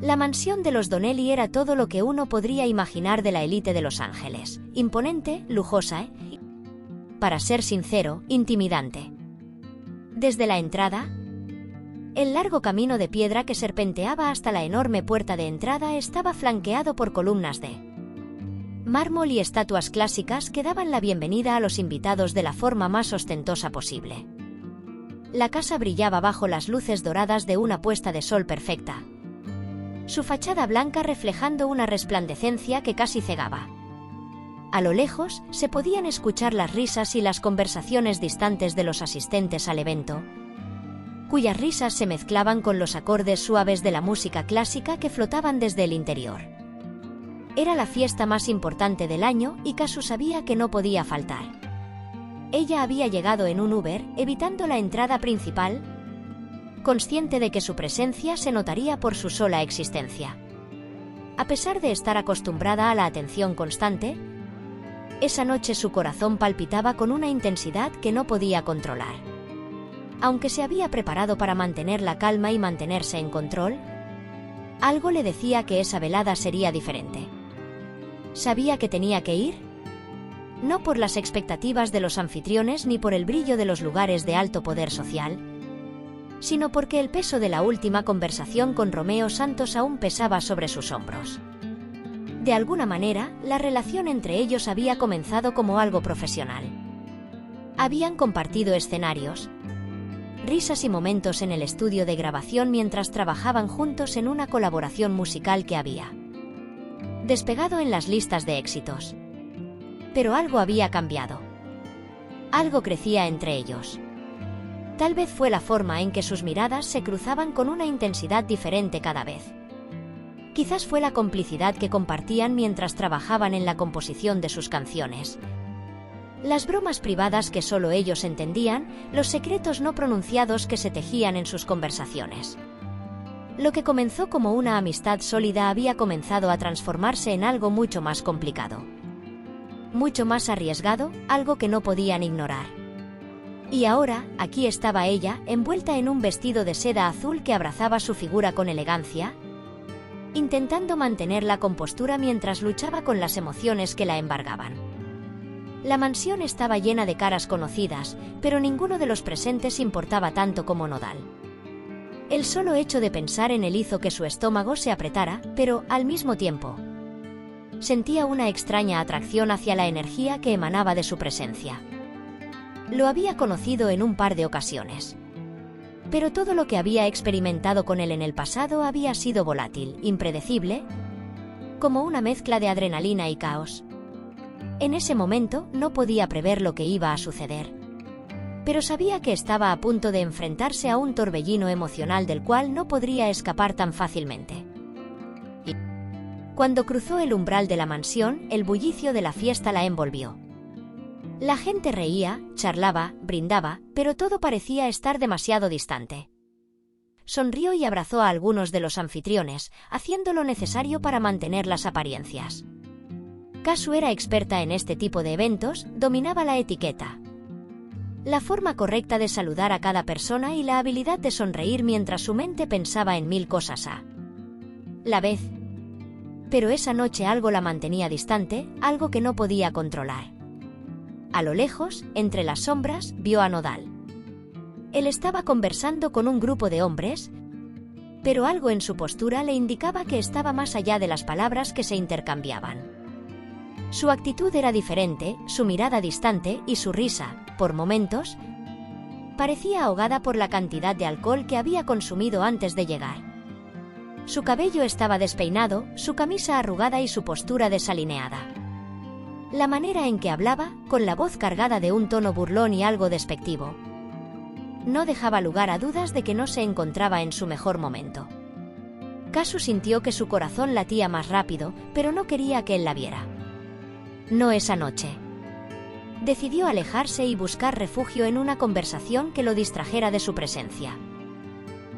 La mansión de los Donnelly era todo lo que uno podría imaginar de la élite de Los Ángeles. Imponente, lujosa y, para ser sincero, intimidante. Desde la entrada, el largo camino de piedra que serpenteaba hasta la enorme puerta de entrada estaba flanqueado por columnas de mármol y estatuas clásicas que daban la bienvenida a los invitados de la forma más ostentosa posible. La casa brillaba bajo las luces doradas de una puesta de sol perfecta, su fachada blanca reflejando una resplandecencia que casi cegaba. A lo lejos se podían escuchar las risas y las conversaciones distantes de los asistentes al evento, cuyas risas se mezclaban con los acordes suaves de la música clásica que flotaban desde el interior. Era la fiesta más importante del año y Casu sabía que no podía faltar. Ella había llegado en un Uber, evitando la entrada principal, consciente de que su presencia se notaría por su sola existencia. A pesar de estar acostumbrada a la atención constante, esa noche su corazón palpitaba con una intensidad que no podía controlar. Aunque se había preparado para mantener la calma y mantenerse en control, algo le decía que esa velada sería diferente. ¿Sabía que tenía que ir? No por las expectativas de los anfitriones ni por el brillo de los lugares de alto poder social, sino porque el peso de la última conversación con Romeo Santos aún pesaba sobre sus hombros. De alguna manera, la relación entre ellos había comenzado como algo profesional. Habían compartido escenarios, risas y momentos en el estudio de grabación mientras trabajaban juntos en una colaboración musical que había despegado en las listas de éxitos. Pero algo había cambiado. Algo crecía entre ellos. Tal vez fue la forma en que sus miradas se cruzaban con una intensidad diferente cada vez. Quizás fue la complicidad que compartían mientras trabajaban en la composición de sus canciones. Las bromas privadas que solo ellos entendían, los secretos no pronunciados que se tejían en sus conversaciones. Lo que comenzó como una amistad sólida había comenzado a transformarse en algo mucho más complicado. Mucho más arriesgado, algo que no podían ignorar. Y ahora, aquí estaba ella, envuelta en un vestido de seda azul que abrazaba su figura con elegancia, intentando mantener la compostura mientras luchaba con las emociones que la embargaban. La mansión estaba llena de caras conocidas, pero ninguno de los presentes importaba tanto como Nodal. El solo hecho de pensar en él hizo que su estómago se apretara, pero, al mismo tiempo, sentía una extraña atracción hacia la energía que emanaba de su presencia. Lo había conocido en un par de ocasiones. Pero todo lo que había experimentado con él en el pasado había sido volátil, impredecible, como una mezcla de adrenalina y caos. En ese momento no podía prever lo que iba a suceder. Pero sabía que estaba a punto de enfrentarse a un torbellino emocional del cual no podría escapar tan fácilmente. Y cuando cruzó el umbral de la mansión, el bullicio de la fiesta la envolvió. La gente reía, charlaba, brindaba, pero todo parecía estar demasiado distante. Sonrió y abrazó a algunos de los anfitriones, haciendo lo necesario para mantener las apariencias. Casu era experta en este tipo de eventos, dominaba la etiqueta, la forma correcta de saludar a cada persona y la habilidad de sonreír mientras su mente pensaba en mil cosas a la vez. Pero esa noche algo la mantenía distante, algo que no podía controlar. A lo lejos, entre las sombras, vio a Nodal. Él estaba conversando con un grupo de hombres, pero algo en su postura le indicaba que estaba más allá de las palabras que se intercambiaban. Su actitud era diferente, su mirada distante y su risa, por momentos, parecía ahogada por la cantidad de alcohol que había consumido antes de llegar. Su cabello estaba despeinado, su camisa arrugada y su postura desalineada. La manera en que hablaba, con la voz cargada de un tono burlón y algo despectivo, no dejaba lugar a dudas de que no se encontraba en su mejor momento. Casu sintió que su corazón latía más rápido, pero no quería que él la viera. No esa noche. Decidió alejarse y buscar refugio en una conversación que lo distrajera de su presencia.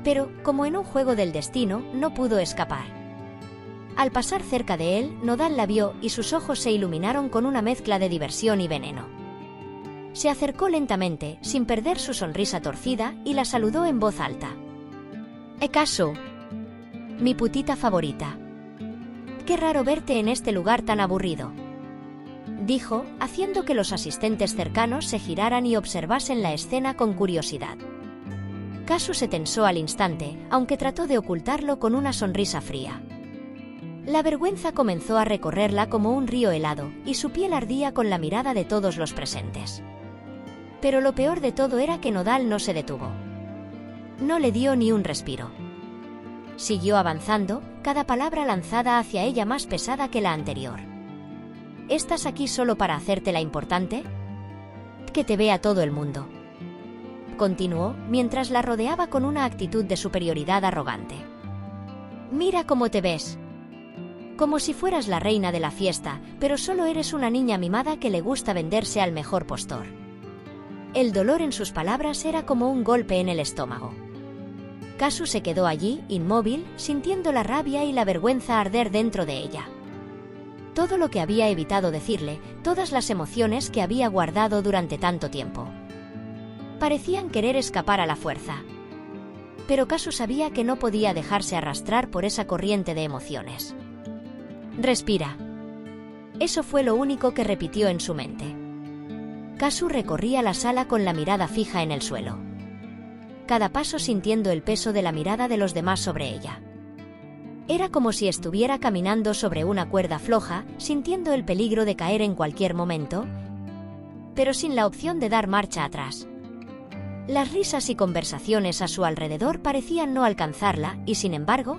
Pero, como en un juego del destino, no pudo escapar. Al pasar cerca de él, Nodal la vio y sus ojos se iluminaron con una mezcla de diversión y veneno. Se acercó lentamente, sin perder su sonrisa torcida, y la saludó en voz alta. «Casu». Mi putita favorita. Qué raro verte en este lugar tan aburrido, dijo, haciendo que los asistentes cercanos se giraran y observasen la escena con curiosidad. Kazu se tensó al instante, aunque trató de ocultarlo con una sonrisa fría. La vergüenza comenzó a recorrerla como un río helado, y su piel ardía con la mirada de todos los presentes. Pero lo peor de todo era que Nodal no se detuvo. No le dio ni un respiro. Siguió avanzando, cada palabra lanzada hacia ella más pesada que la anterior. ¿Estás aquí solo para hacerte la importante? Que te vea todo el mundo. Continuó, mientras la rodeaba con una actitud de superioridad arrogante. Mira cómo te ves. Como si fueras la reina de la fiesta, pero solo eres una niña mimada que le gusta venderse al mejor postor. El dolor en sus palabras era como un golpe en el estómago. Kazu se quedó allí, inmóvil, sintiendo la rabia y la vergüenza arder dentro de ella. Todo lo que había evitado decirle, todas las emociones que había guardado durante tanto tiempo. Parecían querer escapar a la fuerza. Pero Kazu sabía que no podía dejarse arrastrar por esa corriente de emociones. Respira. Eso fue lo único que repitió en su mente. Kazu recorría la sala con la mirada fija en el suelo. Cada paso sintiendo el peso de la mirada de los demás sobre ella. Era como si estuviera caminando sobre una cuerda floja, sintiendo el peligro de caer en cualquier momento, pero sin la opción de dar marcha atrás. Las risas y conversaciones a su alrededor parecían no alcanzarla, y sin embargo,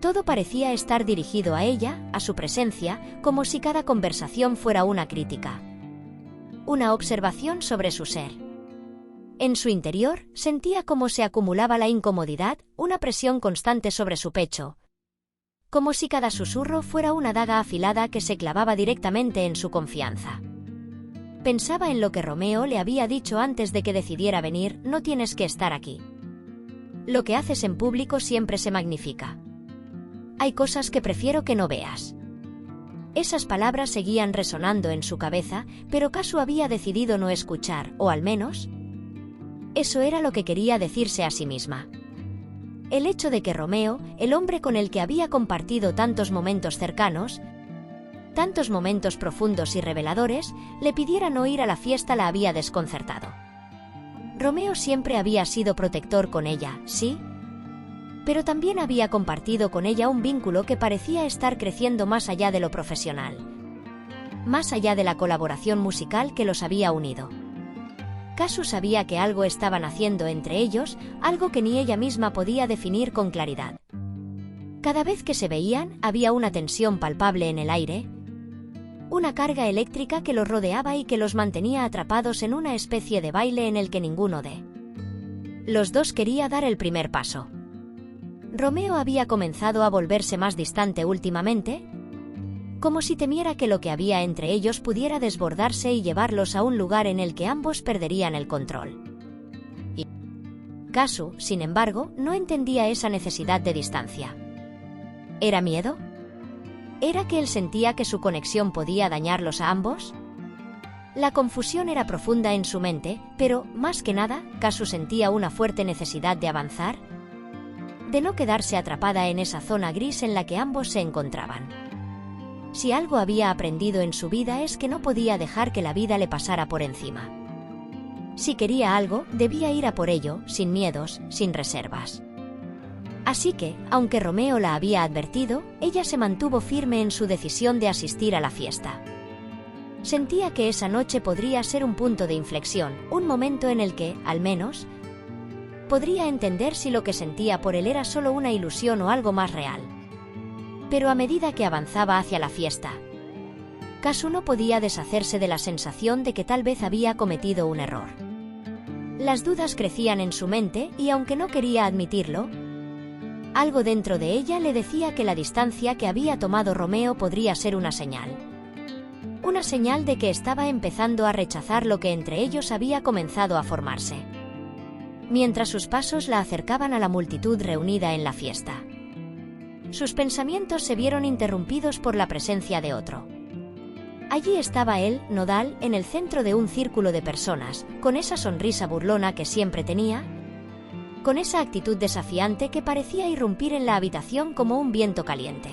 todo parecía estar dirigido a ella, a su presencia, como si cada conversación fuera una crítica. Una observación sobre su ser. En su interior, sentía cómo se acumulaba la incomodidad, una presión constante sobre su pecho. Como si cada susurro fuera una daga afilada que se clavaba directamente en su confianza. Pensaba en lo que Romeo le había dicho antes de que decidiera venir: no tienes que estar aquí. Lo que haces en público siempre se magnifica. Hay cosas que prefiero que no veas. Esas palabras seguían resonando en su cabeza, pero Kazu había decidido no escuchar, o al menos, eso era lo que quería decirse a sí misma. El hecho de que Romeo, el hombre con el que había compartido tantos momentos cercanos, tantos momentos profundos y reveladores, le pidiera no ir a la fiesta la había desconcertado. Romeo siempre había sido protector con ella, sí, pero también había compartido con ella un vínculo que parecía estar creciendo más allá de lo profesional, más allá de la colaboración musical que los había unido. Kazu sabía que algo estaban haciendo entre ellos, algo que ni ella misma podía definir con claridad. Cada vez que se veían, había una tensión palpable en el aire, una carga eléctrica que los rodeaba y que los mantenía atrapados en una especie de baile en el que ninguno de los dos quería dar el primer paso. Romeo había comenzado a volverse más distante últimamente, como si temiera que lo que había entre ellos pudiera desbordarse y llevarlos a un lugar en el que ambos perderían el control. Y Kazu, sin embargo, no entendía esa necesidad de distancia. ¿Era miedo? ¿Era que él sentía que su conexión podía dañarlos a ambos? La confusión era profunda en su mente, pero, más que nada, Kazu sentía una fuerte necesidad de avanzar, de no quedarse atrapada en esa zona gris en la que ambos se encontraban. Si algo había aprendido en su vida es que no podía dejar que la vida le pasara por encima. Si quería algo, debía ir a por ello, sin miedos, sin reservas. Así que, aunque Romeo la había advertido, ella se mantuvo firme en su decisión de asistir a la fiesta. Sentía que esa noche podría ser un punto de inflexión, un momento en el que, al menos, podría entender si lo que sentía por él era solo una ilusión o algo más real. Pero a medida que avanzaba hacia la fiesta, Kazu no podía deshacerse de la sensación de que tal vez había cometido un error. Las dudas crecían en su mente y, aunque no quería admitirlo, algo dentro de ella le decía que la distancia que había tomado Romeo podría ser una señal. Una señal de que estaba empezando a rechazar lo que entre ellos había comenzado a formarse. Mientras sus pasos la acercaban a la multitud reunida en la fiesta, sus pensamientos se vieron interrumpidos por la presencia de otro. Allí estaba él, Nodal, en el centro de un círculo de personas, con esa sonrisa burlona que siempre tenía, con esa actitud desafiante que parecía irrumpir en la habitación como un viento caliente.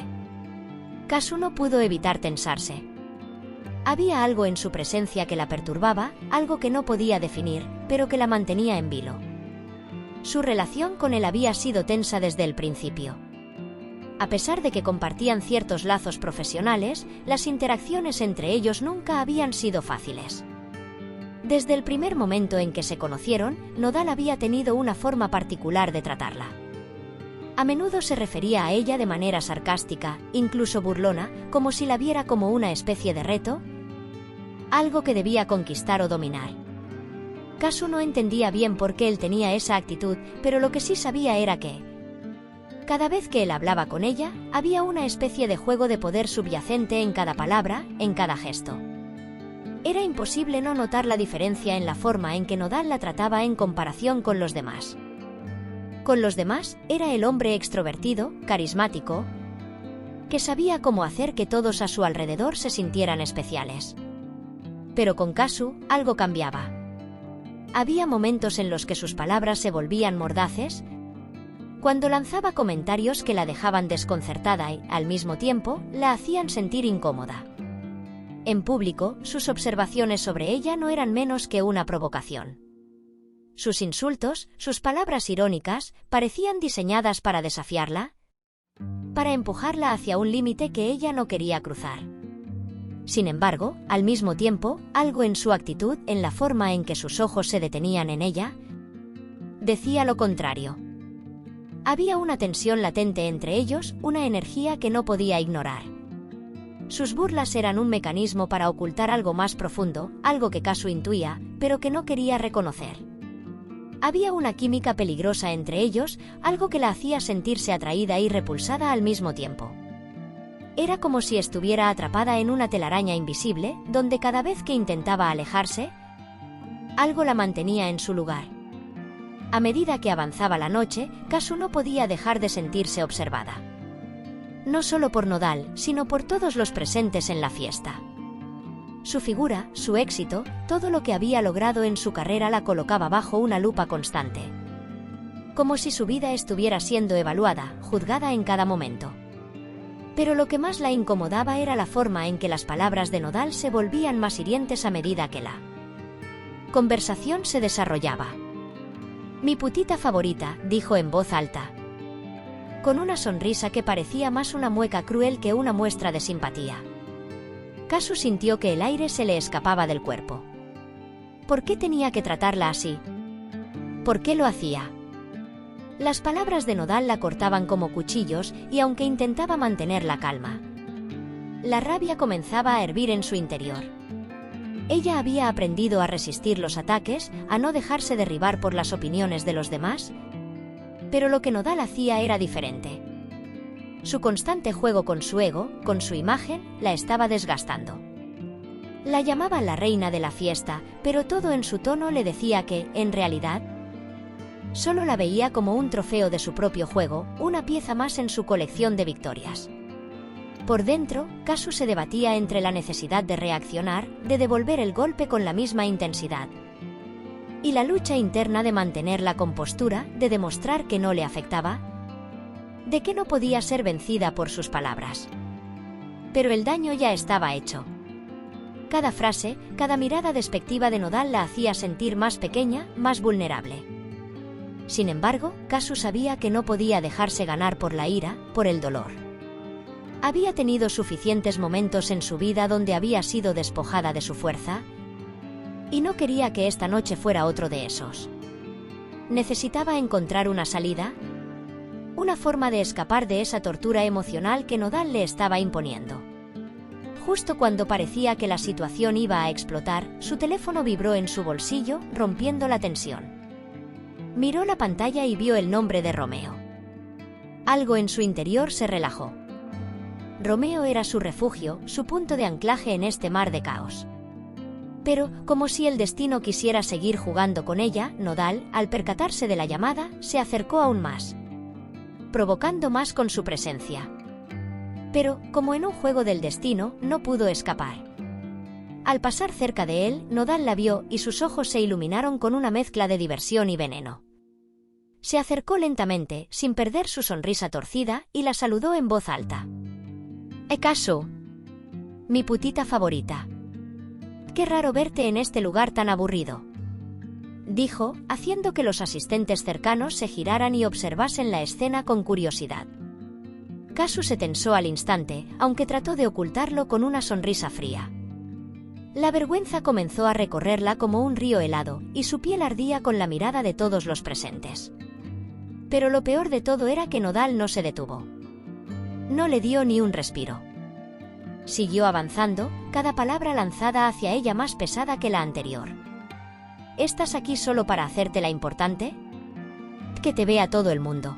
Kazu no pudo evitar tensarse. Había algo en su presencia que la perturbaba, algo que no podía definir, pero que la mantenía en vilo. Su relación con él había sido tensa desde el principio. A pesar de que compartían ciertos lazos profesionales, las interacciones entre ellos nunca habían sido fáciles. Desde el primer momento en que se conocieron, Nodal había tenido una forma particular de tratarla. A menudo se refería a ella de manera sarcástica, incluso burlona, como si la viera como una especie de reto, algo que debía conquistar o dominar. Kazu no entendía bien por qué él tenía esa actitud, pero lo que sí sabía era que, cada vez que él hablaba con ella, había una especie de juego de poder subyacente en cada palabra, en cada gesto. Era imposible no notar la diferencia en la forma en que Nodal la trataba en comparación con los demás. Con los demás, era el hombre extrovertido, carismático, que sabía cómo hacer que todos a su alrededor se sintieran especiales. Pero con Kazu, algo cambiaba. Había momentos en los que sus palabras se volvían mordaces, cuando lanzaba comentarios que la dejaban desconcertada y, al mismo tiempo, la hacían sentir incómoda. En público, sus observaciones sobre ella no eran menos que una provocación. Sus insultos, sus palabras irónicas, parecían diseñadas para desafiarla, para empujarla hacia un límite que ella no quería cruzar. Sin embargo, al mismo tiempo, algo en su actitud, en la forma en que sus ojos se detenían en ella, decía lo contrario. Había una tensión latente entre ellos, una energía que no podía ignorar. Sus burlas eran un mecanismo para ocultar algo más profundo, algo que Kazu intuía, pero que no quería reconocer. Había una química peligrosa entre ellos, algo que la hacía sentirse atraída y repulsada al mismo tiempo. Era como si estuviera atrapada en una telaraña invisible, donde cada vez que intentaba alejarse, algo la mantenía en su lugar. A medida que avanzaba la noche, Kazu no podía dejar de sentirse observada. No solo por Nodal, sino por todos los presentes en la fiesta. Su figura, su éxito, todo lo que había logrado en su carrera la colocaba bajo una lupa constante. Como si su vida estuviera siendo evaluada, juzgada en cada momento. Pero lo que más la incomodaba era la forma en que las palabras de Nodal se volvían más hirientes a medida que la conversación se desarrollaba. «Mi putita favorita», dijo en voz alta, con una sonrisa que parecía más una mueca cruel que una muestra de simpatía. Kazu sintió que el aire se le escapaba del cuerpo. ¿Por qué tenía que tratarla así? ¿Por qué lo hacía? Las palabras de Nodal la cortaban como cuchillos y aunque intentaba mantener la calma, la rabia comenzaba a hervir en su interior. Ella había aprendido a resistir los ataques, a no dejarse derribar por las opiniones de los demás, pero lo que Nodal hacía era diferente. Su constante juego con su ego, con su imagen, la estaba desgastando. La llamaba la reina de la fiesta, pero todo en su tono le decía que, en realidad, solo la veía como un trofeo de su propio juego, una pieza más en su colección de victorias. Por dentro, Kazu se debatía entre la necesidad de reaccionar, de devolver el golpe con la misma intensidad, y la lucha interna de mantener la compostura, de demostrar que no le afectaba, de que no podía ser vencida por sus palabras. Pero el daño ya estaba hecho. Cada frase, cada mirada despectiva de Nodal la hacía sentir más pequeña, más vulnerable. Sin embargo, Kazu sabía que no podía dejarse ganar por la ira, por el dolor. Había tenido suficientes momentos en su vida donde había sido despojada de su fuerza, y no quería que esta noche fuera otro de esos. Necesitaba encontrar una salida, una forma de escapar de esa tortura emocional que Nodal le estaba imponiendo. Justo cuando parecía que la situación iba a explotar, su teléfono vibró en su bolsillo, rompiendo la tensión. Miró la pantalla y vio el nombre de Romeo. Algo en su interior se relajó. Romeo era su refugio, su punto de anclaje en este mar de caos. Pero, como si el destino quisiera seguir jugando con ella, Nodal, al percatarse de la llamada, se acercó aún más, provocando más con su presencia. Pero, como en un juego del destino, no pudo escapar. Al pasar cerca de él, Nodal la vio y sus ojos se iluminaron con una mezcla de diversión y veneno. Se acercó lentamente, sin perder su sonrisa torcida, y la saludó en voz alta. «Casu, mi putita favorita. Qué raro verte en este lugar tan aburrido», dijo, haciendo que los asistentes cercanos se giraran y observasen la escena con curiosidad. Kasu se tensó al instante, aunque trató de ocultarlo con una sonrisa fría. La vergüenza comenzó a recorrerla como un río helado, y su piel ardía con la mirada de todos los presentes. Pero lo peor de todo era que Nodal no se detuvo. No le dio ni un respiro. Siguió avanzando, cada palabra lanzada hacia ella más pesada que la anterior. ¿Estás aquí solo para hacerte la importante? Que te vea todo el mundo.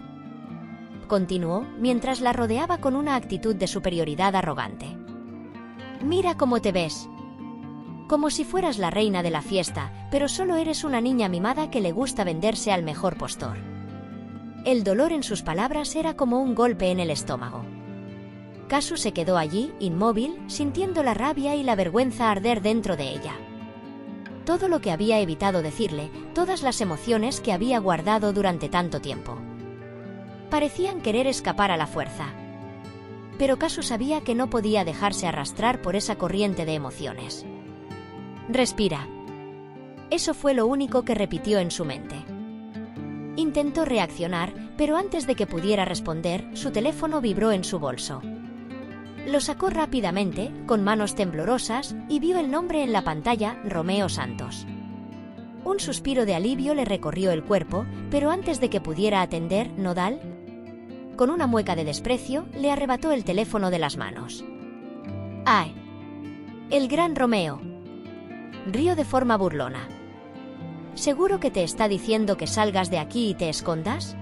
Continuó, mientras la rodeaba con una actitud de superioridad arrogante. Mira cómo te ves. Como si fueras la reina de la fiesta, pero solo eres una niña mimada que le gusta venderse al mejor postor. El dolor en sus palabras era como un golpe en el estómago. Kasu se quedó allí, inmóvil, sintiendo la rabia y la vergüenza arder dentro de ella. Todo lo que había evitado decirle, todas las emociones que había guardado durante tanto tiempo. Parecían querer escapar a la fuerza. Pero Kasu sabía que no podía dejarse arrastrar por esa corriente de emociones. Respira. Eso fue lo único que repitió en su mente. Intentó reaccionar, pero antes de que pudiera responder, su teléfono vibró en su bolso. Lo sacó rápidamente, con manos temblorosas, y vio el nombre en la pantalla, Romeo Santos. Un suspiro de alivio le recorrió el cuerpo, pero antes de que pudiera atender, Nodal, con una mueca de desprecio, le arrebató el teléfono de las manos. ¡Ay! El gran Romeo. Rió de forma burlona. ¿Seguro que te está diciendo que salgas de aquí y te escondas?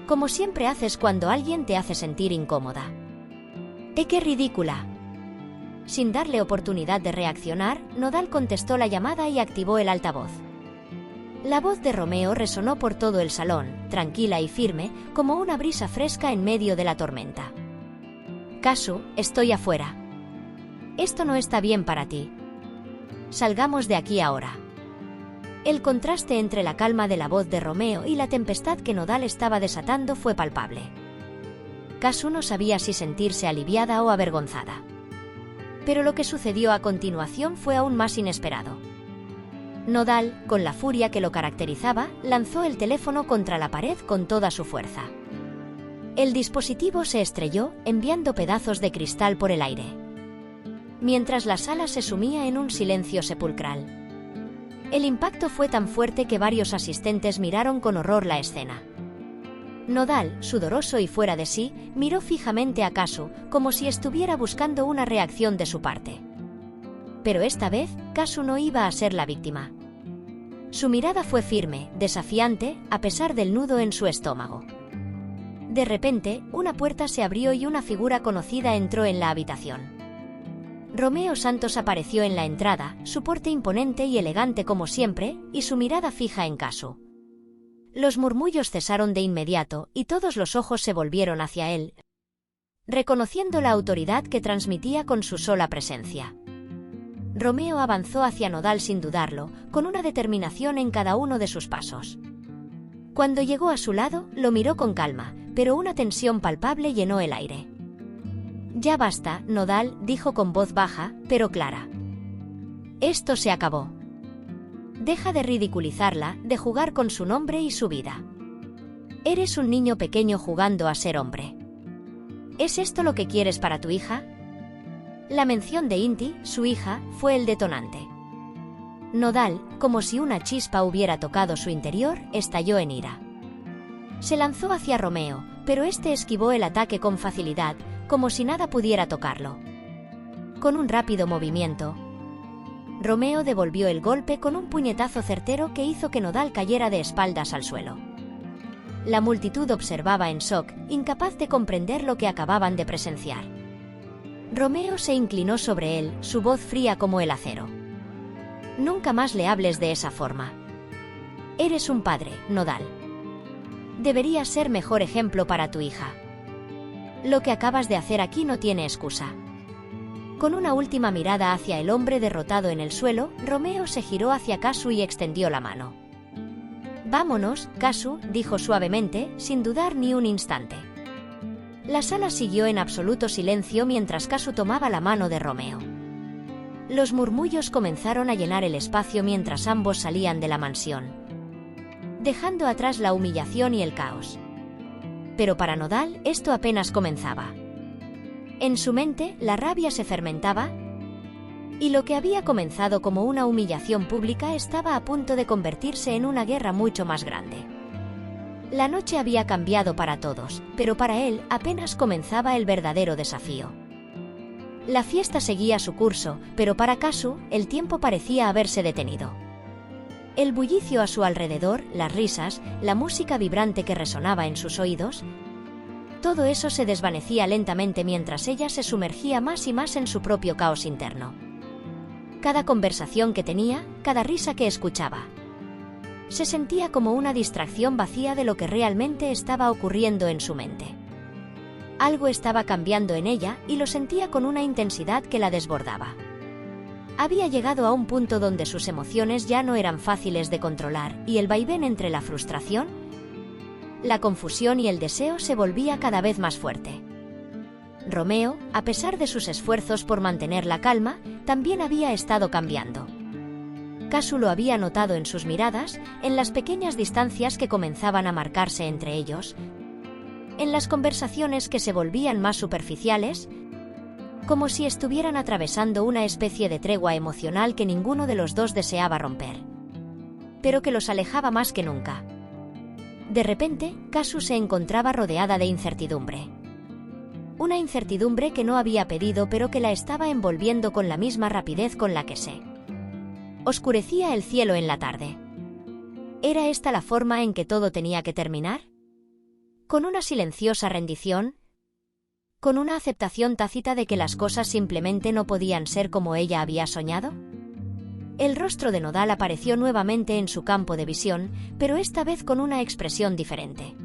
Como siempre haces cuando alguien te hace sentir incómoda. ¡Qué ridícula! Sin darle oportunidad de reaccionar, Nodal contestó la llamada y activó el altavoz. La voz de Romeo resonó por todo el salón, tranquila y firme, como una brisa fresca en medio de la tormenta. Kasu, estoy afuera. Esto no está bien para ti. Salgamos de aquí ahora. El contraste entre la calma de la voz de Romeo y la tempestad que Nodal estaba desatando fue palpable. Kasu no sabía si sentirse aliviada o avergonzada. Pero lo que sucedió a continuación fue aún más inesperado. Nodal, con la furia que lo caracterizaba, lanzó el teléfono contra la pared con toda su fuerza. El dispositivo se estrelló, enviando pedazos de cristal por el aire. Mientras la sala se sumía en un silencio sepulcral. El impacto fue tan fuerte que varios asistentes miraron con horror la escena. Nodal, sudoroso y fuera de sí, miró fijamente a Kasu, como si estuviera buscando una reacción de su parte. Pero esta vez, Kasu no iba a ser la víctima. Su mirada fue firme, desafiante, a pesar del nudo en su estómago. De repente, una puerta se abrió y una figura conocida entró en la habitación. Romeo Santos apareció en la entrada, su porte imponente y elegante como siempre, y su mirada fija en Kasu. Los murmullos cesaron de inmediato, y todos los ojos se volvieron hacia él, reconociendo la autoridad que transmitía con su sola presencia. Romeo avanzó hacia Nodal sin dudarlo, con una determinación en cada uno de sus pasos. Cuando llegó a su lado, lo miró con calma, pero una tensión palpable llenó el aire. «Ya basta», Nodal dijo con voz baja, pero clara. «Esto se acabó. Deja de ridiculizarla, de jugar con su nombre y su vida. Eres un niño pequeño jugando a ser hombre. ¿Es esto lo que quieres para tu hija?» La mención de Inti, su hija, fue el detonante. Nodal, como si una chispa hubiera tocado su interior, estalló en ira. Se lanzó hacia Romeo, pero este esquivó el ataque con facilidad, como si nada pudiera tocarlo. Con un rápido movimiento, Romeo devolvió el golpe con un puñetazo certero que hizo que Nodal cayera de espaldas al suelo. La multitud observaba en shock, incapaz de comprender lo que acababan de presenciar. Romeo se inclinó sobre él, su voz fría como el acero. «Nunca más le hables de esa forma. Eres un padre, Nodal. Deberías ser mejor ejemplo para tu hija. Lo que acabas de hacer aquí no tiene excusa». Con una última mirada hacia el hombre derrotado en el suelo, Romeo se giró hacia Kasu y extendió la mano. Vámonos, Kasu, dijo suavemente, sin dudar ni un instante. La sala siguió en absoluto silencio mientras Kasu tomaba la mano de Romeo. Los murmullos comenzaron a llenar el espacio mientras ambos salían de la mansión, dejando atrás la humillación y el caos. Pero para Nodal esto apenas comenzaba. En su mente, la rabia se fermentaba, y lo que había comenzado como una humillación pública estaba a punto de convertirse en una guerra mucho más grande. La noche había cambiado para todos, pero para él apenas comenzaba el verdadero desafío. La fiesta seguía su curso, pero para Kasu, el tiempo parecía haberse detenido. El bullicio a su alrededor, las risas, la música vibrante que resonaba en sus oídos, todo eso se desvanecía lentamente mientras ella se sumergía más y más en su propio caos interno. Cada conversación que tenía, cada risa que escuchaba, se sentía como una distracción vacía de lo que realmente estaba ocurriendo en su mente. Algo estaba cambiando en ella y lo sentía con una intensidad que la desbordaba. Había llegado a un punto donde sus emociones ya no eran fáciles de controlar y el vaivén entre la frustración, la confusión y el deseo se volvía cada vez más fuerte. Romeo, a pesar de sus esfuerzos por mantener la calma, también había estado cambiando. Kasu lo había notado en sus miradas, en las pequeñas distancias que comenzaban a marcarse entre ellos, en las conversaciones que se volvían más superficiales, como si estuvieran atravesando una especie de tregua emocional que ninguno de los dos deseaba romper, pero que los alejaba más que nunca. De repente, Kasu se encontraba rodeada de incertidumbre. Una incertidumbre que no había pedido pero que la estaba envolviendo con la misma rapidez con la que se oscurecía el cielo en la tarde. ¿Era esta la forma en que todo tenía que terminar? ¿Con una silenciosa rendición? ¿Con una aceptación tácita de que las cosas simplemente no podían ser como ella había soñado? El rostro de Nodal apareció nuevamente en su campo de visión, pero esta vez con una expresión diferente.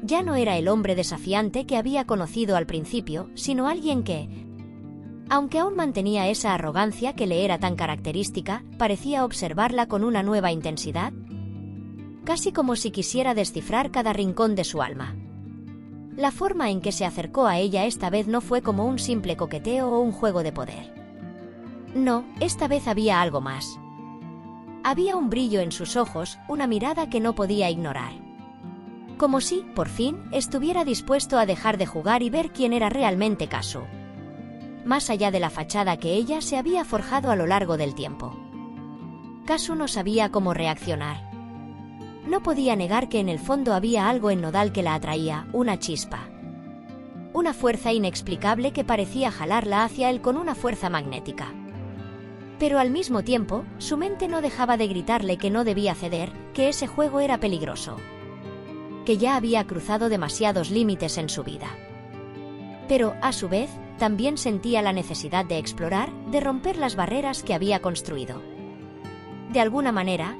Ya no era el hombre desafiante que había conocido al principio, sino alguien que, aunque aún mantenía esa arrogancia que le era tan característica, parecía observarla con una nueva intensidad, casi como si quisiera descifrar cada rincón de su alma. La forma en que se acercó a ella esta vez no fue como un simple coqueteo o un juego de poder. No, esta vez había algo más. Había un brillo en sus ojos, una mirada que no podía ignorar. Como si, por fin, estuviera dispuesto a dejar de jugar y ver quién era realmente Kasu, más allá de la fachada que ella se había forjado a lo largo del tiempo. Kasu no sabía cómo reaccionar. No podía negar que en el fondo había algo en Nodal que la atraía, una chispa. Una fuerza inexplicable que parecía jalarla hacia él con una fuerza magnética. Pero al mismo tiempo, su mente no dejaba de gritarle que no debía ceder, que ese juego era peligroso, que ya había cruzado demasiados límites en su vida. Pero, a su vez, también sentía la necesidad de explorar, de romper las barreras que había construido. De alguna manera,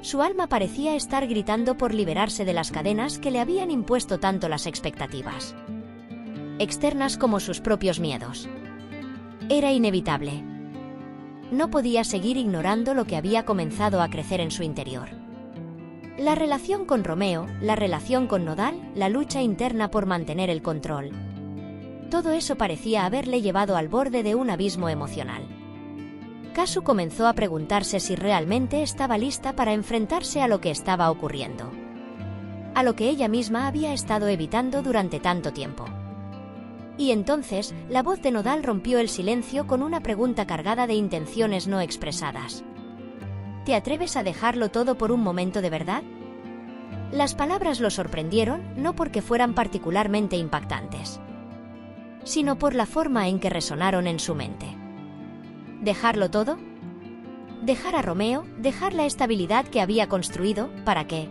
su alma parecía estar gritando por liberarse de las cadenas que le habían impuesto tanto las expectativas externas como sus propios miedos. Era inevitable. No podía seguir ignorando lo que había comenzado a crecer en su interior. La relación con Romeo, la relación con Nodal, la lucha interna por mantener el control. Todo eso parecía haberle llevado al borde de un abismo emocional. Kasu comenzó a preguntarse si realmente estaba lista para enfrentarse a lo que estaba ocurriendo, a lo que ella misma había estado evitando durante tanto tiempo. Y entonces, la voz de Nodal rompió el silencio con una pregunta cargada de intenciones no expresadas. ¿Te atreves a dejarlo todo por un momento de verdad? Las palabras lo sorprendieron, no porque fueran particularmente impactantes, sino por la forma en que resonaron en su mente. ¿Dejarlo todo? ¿Dejar a Romeo? ¿Dejar la estabilidad que había construido? ¿Para qué?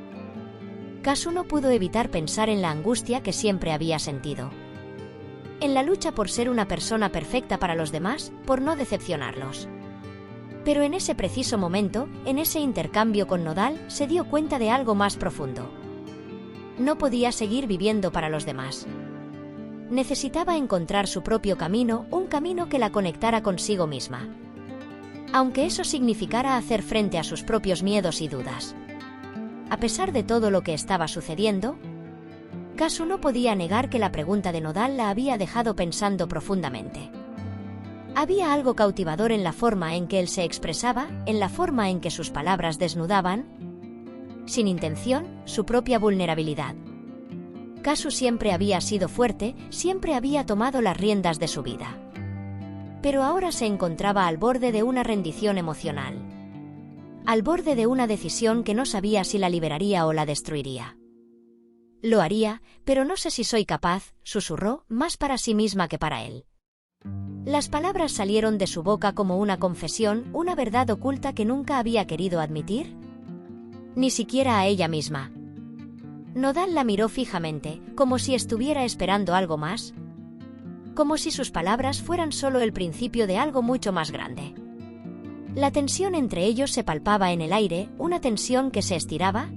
Kasu no pudo evitar pensar en la angustia que siempre había sentido, en la lucha por ser una persona perfecta para los demás, por no decepcionarlos. Pero en ese preciso momento, en ese intercambio con Nodal, se dio cuenta de algo más profundo. No podía seguir viviendo para los demás. Necesitaba encontrar su propio camino, un camino que la conectara consigo misma, aunque eso significara hacer frente a sus propios miedos y dudas. a pesar de todo lo que estaba sucediendo, Kasu no podía negar que la pregunta de Nodal la había dejado pensando profundamente. Había algo cautivador en la forma en que él se expresaba, en la forma en que sus palabras desnudaban, sin intención, su propia vulnerabilidad. Kasu siempre había sido fuerte, siempre había tomado las riendas de su vida. Pero ahora se encontraba al borde de una rendición emocional. Al borde de una decisión que no sabía si la liberaría o la destruiría. Lo haría, pero no sé si soy capaz, susurró, más para sí misma que para él. Las palabras salieron de su boca como una confesión, una verdad oculta que nunca había querido admitir. Ni siquiera a ella misma. Nodal la miró fijamente, como si estuviera esperando algo más. Como si sus palabras fueran solo el principio de algo mucho más grande. La tensión entre ellos se palpaba en el aire, una tensión que se estiraba,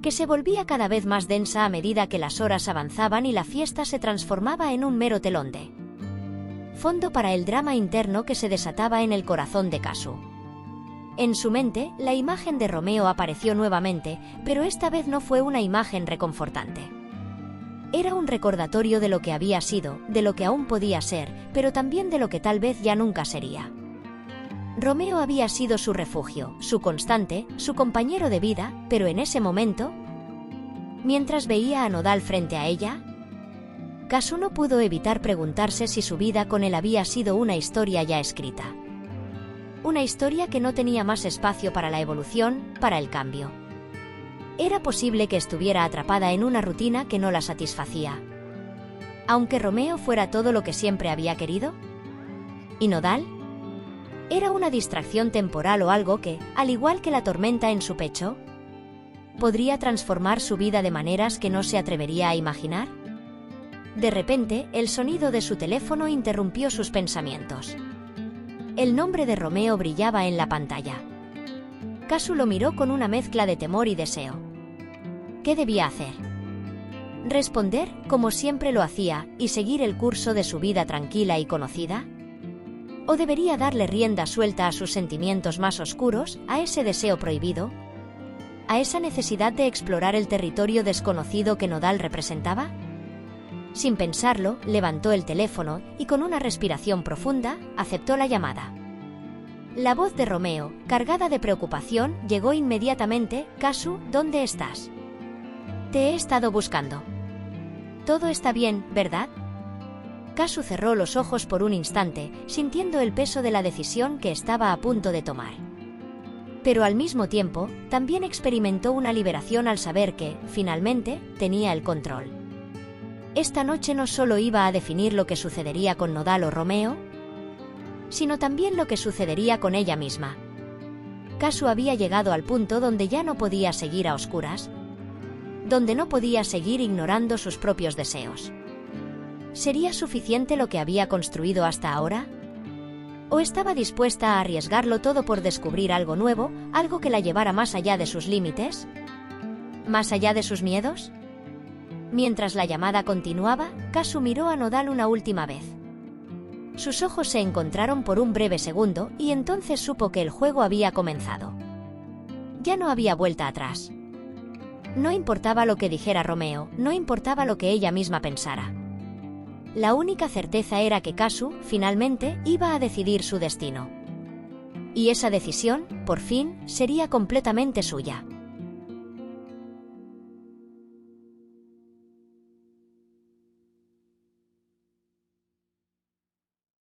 que se volvía cada vez más densa a medida que las horas avanzaban y la fiesta se transformaba en un mero telón de fondo para el drama interno que se desataba en el corazón de Kasu. En su mente, la imagen de Romeo apareció nuevamente, pero esta vez no fue una imagen reconfortante. Era un recordatorio de lo que había sido, de lo que aún podía ser, pero también de lo que tal vez ya nunca sería. Romeo había sido su refugio, su constante, su compañero de vida, pero en ese momento, mientras veía a Nodal frente a ella, Kasu no pudo evitar preguntarse si su vida con él había sido una historia ya escrita. Una historia que no tenía más espacio para la evolución, para el cambio. Era posible que estuviera atrapada en una rutina que no la satisfacía. Aunque Romeo fuera todo lo que siempre había querido. ¿Y Nodal? ¿Era una distracción temporal o algo que, al igual que la tormenta en su pecho, podría transformar su vida de maneras que no se atrevería a imaginar? De repente, el sonido de su teléfono interrumpió sus pensamientos. El nombre de Romeo brillaba en la pantalla. Kasu lo miró con una mezcla de temor y deseo. ¿Qué debía hacer? ¿Responder, como siempre lo hacía, y seguir el curso de su vida tranquila y conocida? ¿O debería darle rienda suelta a sus sentimientos más oscuros, a ese deseo prohibido? ¿A esa necesidad de explorar el territorio desconocido que Nodal representaba? Sin pensarlo, levantó el teléfono y con una respiración profunda, aceptó la llamada. La voz de Romeo, cargada de preocupación, llegó inmediatamente. «Kasu, ¿dónde estás? Te he estado buscando. Todo está bien, ¿verdad?» Kasu cerró los ojos por un instante, sintiendo el peso de la decisión que estaba a punto de tomar. Pero al mismo tiempo, también experimentó una liberación al saber que, finalmente, tenía el control. Esta noche no solo iba a definir lo que sucedería con Nodal o Romeo, sino también lo que sucedería con ella misma. Kasu había llegado al punto donde ya no podía seguir a oscuras, donde no podía seguir ignorando sus propios deseos. ¿Sería suficiente lo que había construido hasta ahora? ¿O estaba dispuesta a arriesgarlo todo por descubrir algo nuevo, algo que la llevara más allá de sus límites? ¿Más allá de sus miedos? Mientras la llamada continuaba, Kasu miró a Nodal una última vez. Sus ojos se encontraron por un breve segundo y entonces supo que el juego había comenzado. Ya no había vuelta atrás. No importaba lo que dijera Romeo, no importaba lo que ella misma pensara. La única certeza era que Kasu, finalmente, iba a decidir su destino. Y esa decisión, por fin, sería completamente suya.